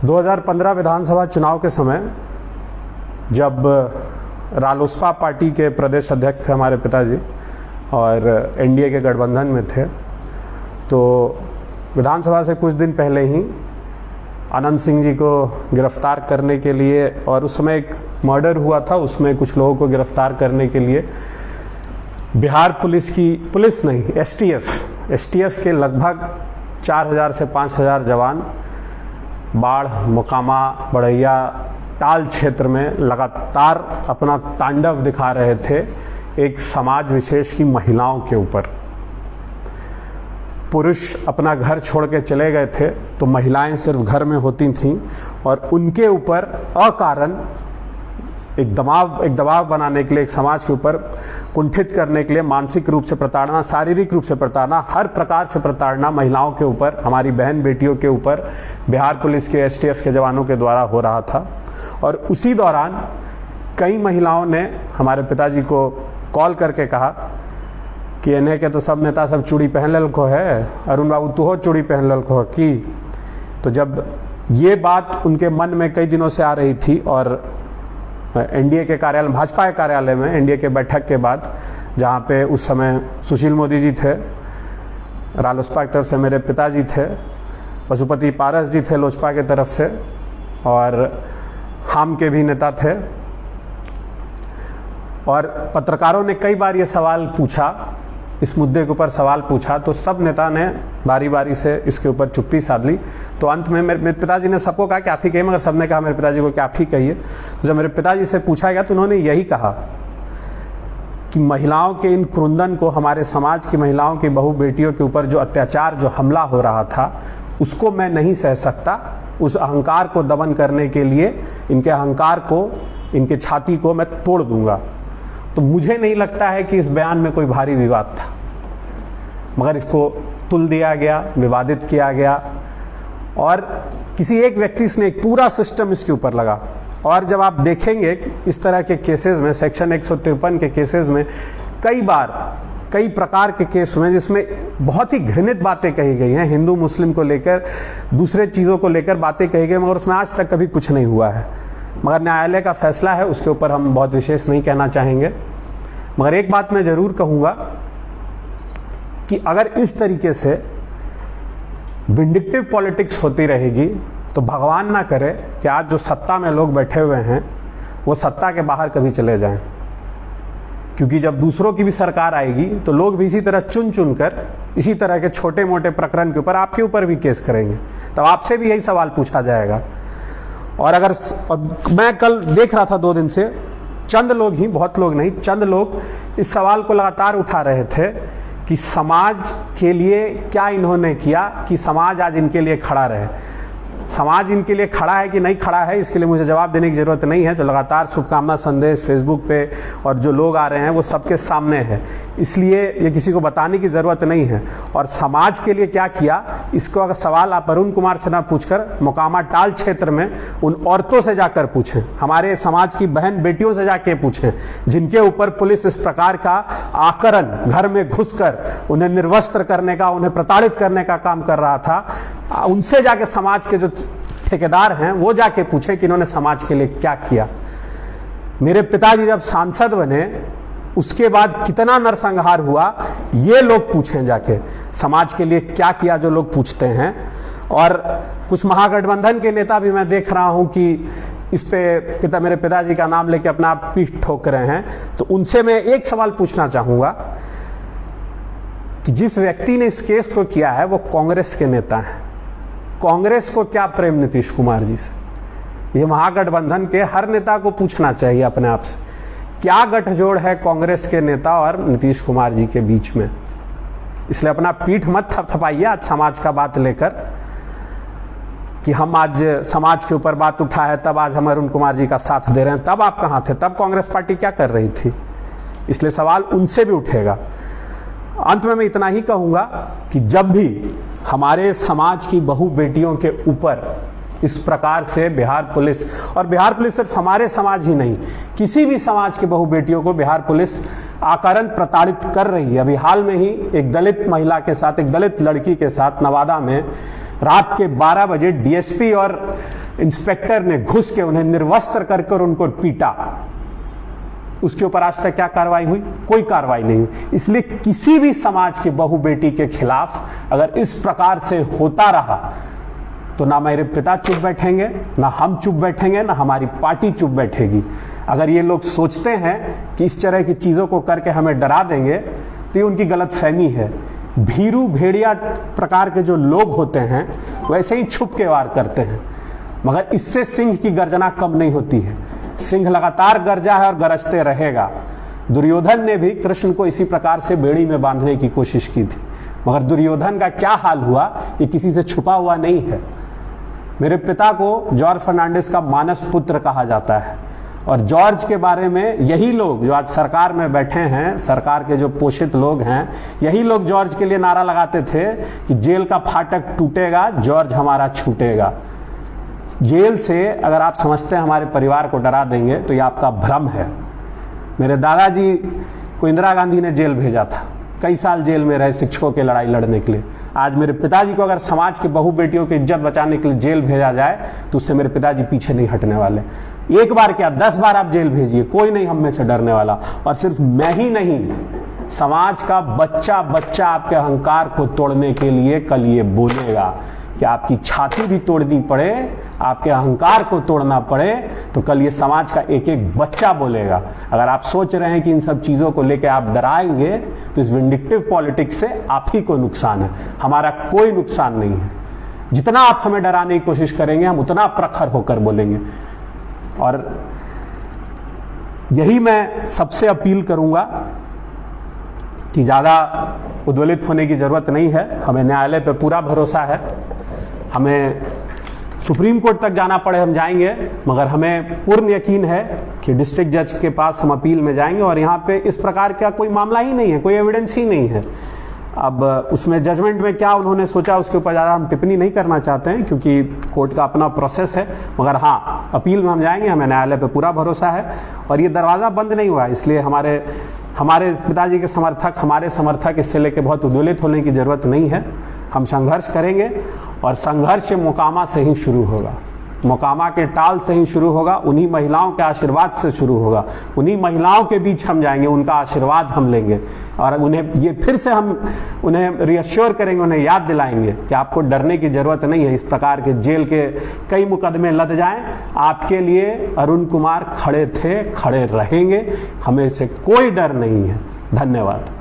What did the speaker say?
2015 विधानसभा चुनाव के समय जब रालोसपा पार्टी के प्रदेश अध्यक्ष थे हमारे पिताजी और एनडीए के गठबंधन में थे, तो विधानसभा से कुछ दिन पहले ही अनंत सिंह जी को गिरफ्तार करने के लिए, और उस समय एक मर्डर हुआ था, उसमें कुछ लोगों को गिरफ्तार करने के लिए बिहार पुलिस नहीं, एसटीएफ के लगभग 4000 से 5000 जवान बाढ़, मोकामा, बड़ैया, टाल क्षेत्र में लगातार अपना तांडव दिखा रहे थे एक समाज विशेष की महिलाओं के ऊपर। पुरुष अपना घर छोड़ के चले गए थे तो महिलाएं सिर्फ घर में होती थीं और उनके ऊपर अकारण एक दबाव बनाने के लिए, एक समाज के ऊपर कुंठित करने के लिए मानसिक रूप से प्रताड़ना, शारीरिक रूप से प्रताड़ना, हर प्रकार से प्रताड़ना महिलाओं के ऊपर, हमारी बहन बेटियों के ऊपर बिहार पुलिस के एसटीएफ के जवानों के द्वारा हो रहा था। और उसी दौरान कई महिलाओं ने हमारे पिताजी को कॉल करके कहा कि इन्हें के तो सब नेता सब चूड़ी पहन ललको है, अरुण बाबू तू हो चूड़ी पहन ललको की। तो जब ये बात उनके मन में कई दिनों से आ रही थी और एनडीए के कार्यालय, भाजपा के कार्यालय में एनडीए के बैठक के बाद, जहाँ पे उस समय सुशील मोदी जी थे, रालोसपा की तरफ से मेरे पिताजी थे, पशुपति पारस जी थे लोजपा के तरफ से, और हम के भी नेता थे, और पत्रकारों ने कई बार ये सवाल पूछा, इस मुद्दे के ऊपर सवाल पूछा, तो सब नेता ने बारी बारी से इसके ऊपर चुप्पी साध ली। तो अंत में मेरे पिताजी ने सबको कहा कि आप ही कहिए, मगर सबने कहा मेरे पिताजी को कि आप ही कहिए। तो जब मेरे पिताजी से पूछा गया तो उन्होंने यही कहा कि महिलाओं के इन क्रुंदन को, हमारे समाज की महिलाओं की बहू बेटियों के ऊपर जो अत्याचार, जो हमला हो रहा था, उसको मैं नहीं सह सकता। उस अहंकार को दमन करने के लिए, इनके अहंकार को, इनके छाती को मैं तोड़ दूंगा। तो मुझे नहीं लगता है कि इस बयान में कोई भारी विवाद था, मगर इसको तुल दिया गया, विवादित किया गया, और किसी एक व्यक्ति ने एक पूरा सिस्टम इसके ऊपर लगा। और जब आप देखेंगे कि इस तरह के केसेस में, सेक्शन 153 के केसेस में कई बार, कई प्रकार के केस हुए जिसमें बहुत ही घृणित बातें कही गई हैं, हिंदू मुस्लिम को लेकर, दूसरे चीज़ों को लेकर बातें कही गई, मगर उसमें आज तक कभी कुछ नहीं हुआ है। मगर न्यायालय का फैसला है, उसके ऊपर हम बहुत विशेष नहीं कहना चाहेंगे। मगर एक बात मैं ज़रूर कहूँगा कि अगर इस तरीके से विंडिक्टिव पॉलिटिक्स होती रहेगी तो भगवान ना करे कि आज जो सत्ता में लोग बैठे हुए हैं वो सत्ता के बाहर कभी चले जाएं। क्योंकि जब दूसरों की भी सरकार आएगी तो लोग भी इसी तरह चुन कर इसी तरह के छोटे मोटे प्रकरण के ऊपर, आपके ऊपर भी केस करेंगे, तब आपसे भी यही सवाल पूछा जाएगा। और मैं कल देख रहा था 2 दिन से, चंद लोग ही, बहुत लोग नहीं, चंद लोग इस सवाल को लगातार उठा रहे थे कि समाज के लिए क्या इन्होंने किया कि समाज आज इनके लिए खड़ा रहे। समाज इनके लिए खड़ा है कि नहीं खड़ा है, इसके लिए मुझे जवाब देने की ज़रूरत नहीं है। जो लगातार शुभकामना संदेश फेसबुक पे और जो लोग आ रहे हैं वो सबके सामने है, इसलिए ये किसी को बताने की ज़रूरत नहीं है। और समाज के लिए क्या किया, इसको अगर सवाल आप अरुण कुमार से ना पूछकर मोकामा टाल क्षेत्र में उन औरतों से जाकर पूछें, हमारे समाज की बहन बेटियों से जाके पूछें, जिनके ऊपर पुलिस इस प्रकार का आकरण, घर में घुसकर उन्हें निर्वस्त्र करने का, उन्हें प्रताड़ित करने का काम कर रहा था, उनसे जाके समाज के जो ठेकेदार हैं वो जाके पूछे कि इन्होंने समाज के लिए क्या किया। मेरे पिताजी जब सांसद बने उसके बाद कितना नरसंहार हुआ, ये लोग पूछें जाके समाज के लिए क्या किया, जो लोग पूछते हैं। और कुछ महागठबंधन के नेता भी मैं देख रहा हूं कि इस पे मेरे पिताजी का नाम लेके अपना आप पीठ ठोक रहे हैं। तो उनसे मैं एक सवाल पूछना चाहूंगा कि जिस व्यक्ति ने इस केस को किया है वो कांग्रेस के नेता हैं। कांग्रेस को क्या प्रेम नीतीश कुमार जी से? ये महागठबंधन के हर नेता को पूछना चाहिए अपने आप से, क्या गठजोड़ है कांग्रेस के नेता और नीतीश कुमार जी के बीच में। इसलिए अपना पीठ मत थपथपाइए आज समाज का बात लेकर कि हम आज समाज के ऊपर बात उठा है तब आज हम अरुण कुमार जी का साथ दे रहे हैं। तब आप कहाँ थे? तब कांग्रेस पार्टी क्या कर रही थी? इसलिए सवाल उनसे भी उठेगा। अंत में मैं इतना ही कहूँगा कि जब भी हमारे समाज की बहू बेटियों के ऊपर इस प्रकार से बिहार पुलिस, और बिहार पुलिस सिर्फ हमारे समाज ही नहीं, किसी भी समाज के बहू बेटियों को बिहार पुलिस आकारण प्रताड़ित कर रही है। अभी हाल में ही एक दलित महिला के साथ, एक दलित लड़की के साथ नवादा में रात के 12 बजे डीएसपी और इंस्पेक्टर ने घुस के उन्हें निर्वस्त्र करके उनको पीटा, उसके ऊपर आज तक क्या कार्रवाई हुई? कोई कार्रवाई नहीं हुई। इसलिए किसी भी समाज की बहू बेटी के खिलाफ अगर इस प्रकार से होता रहा तो ना मेरे पिता चुप बैठेंगे, ना हम चुप बैठेंगे, ना हमारी पार्टी चुप बैठेगी। अगर ये लोग सोचते हैं कि इस तरह की चीज़ों को करके हमें डरा देंगे तो ये उनकी गलतफहमी है। भीरू भेड़िया प्रकार के जो लोग होते हैं वैसे ही छुप के वार करते हैं, मगर इससे सिंह की गर्जना कम नहीं होती है। सिंह लगातार गरजा है और गरजते रहेगा। दुर्योधन ने भी कृष्ण को इसी प्रकार से बेड़ी में बांधने की कोशिश की थी, मगर दुर्योधन का क्या हाल हुआ ये किसी से छुपा हुआ नहीं है। मेरे पिता को जॉर्ज फर्नांडिस का मानस पुत्र कहा जाता है, और जॉर्ज के बारे में यही लोग जो आज सरकार में बैठे हैं, सरकार के जो पोषित लोग हैं, यही लोग जॉर्ज के लिए नारा लगाते थे कि जेल का फाटक टूटेगा, जॉर्ज हमारा छूटेगा। जेल से अगर आप समझते हैं हमारे परिवार को डरा देंगे तो ये आपका भ्रम है। मेरे दादाजी को इंदिरा गांधी ने जेल भेजा था, कई साल जेल में रहे शिक्षकों की लड़ाई लड़ने के लिए। आज मेरे पिताजी को अगर समाज के बहू बेटियों की इज्जत बचाने के लिए जेल भेजा जाए तो उससे मेरे पिताजी पीछे नहीं हटने वाले। एक बार क्या 10 बार आप जेल भेजिए, कोई नहीं हम में से डरने वाला। और सिर्फ मैं ही नहीं, समाज का बच्चा बच्चा आपके अहंकार को तोड़ने के लिए कल ये बोलेगा कि आपकी छाती भी तोड़नी पड़े, आपके अहंकार को तोड़ना पड़े, तो कल ये समाज का एक एक बच्चा बोलेगा। अगर आप सोच रहे हैं कि इन सब चीज़ों को लेकर आप डराएंगे तो इस विंडिक्टिव पॉलिटिक्स से आप ही को नुकसान है, हमारा कोई नुकसान नहीं है। जितना आप हमें डराने की कोशिश करेंगे हम उतना प्रखर होकर बोलेंगे। और यही मैं सबसे अपील करूंगा कि ज़्यादा उद्वेलित होने की ज़रूरत नहीं है। हमें न्यायालय पर पूरा भरोसा है, हमें सुप्रीम कोर्ट तक जाना पड़े हम जाएंगे, मगर हमें पूर्ण यकीन है कि डिस्ट्रिक्ट जज के पास हम अपील में जाएंगे। और यहाँ पे इस प्रकार का कोई मामला ही नहीं है, कोई एविडेंस ही नहीं है। अब उसमें जजमेंट में क्या उन्होंने सोचा उसके ऊपर ज़्यादा हम टिप्पणी नहीं करना चाहते हैं, क्योंकि कोर्ट का अपना प्रोसेस है। मगर हाँ, अपील में हम जाएंगे, हमें न्यायालय पे पूरा भरोसा है। और ये दरवाज़ा बंद नहीं हुआ, इसलिए हमारे पिताजी के समर्थक, हमारे समर्थक इससे लेके बहुत उद्वेलित होने की ज़रूरत नहीं है। हम संघर्ष करेंगे और संघर्ष मोकामा से ही शुरू होगा, मोकामा के टाल से ही शुरू होगा, उन्हीं महिलाओं के आशीर्वाद से शुरू होगा। उन्हीं महिलाओं के बीच हम जाएंगे, उनका आशीर्वाद हम लेंगे और उन्हें ये फिर से हम उन्हें रिअश्योर करेंगे, उन्हें याद दिलाएंगे कि आपको डरने की जरूरत नहीं है। इस प्रकार के जेल के कई मुकदमे लद जाएं, आपके लिए अरुण कुमार खड़े थे, खड़े रहेंगे, हमें से कोई डर नहीं है। धन्यवाद।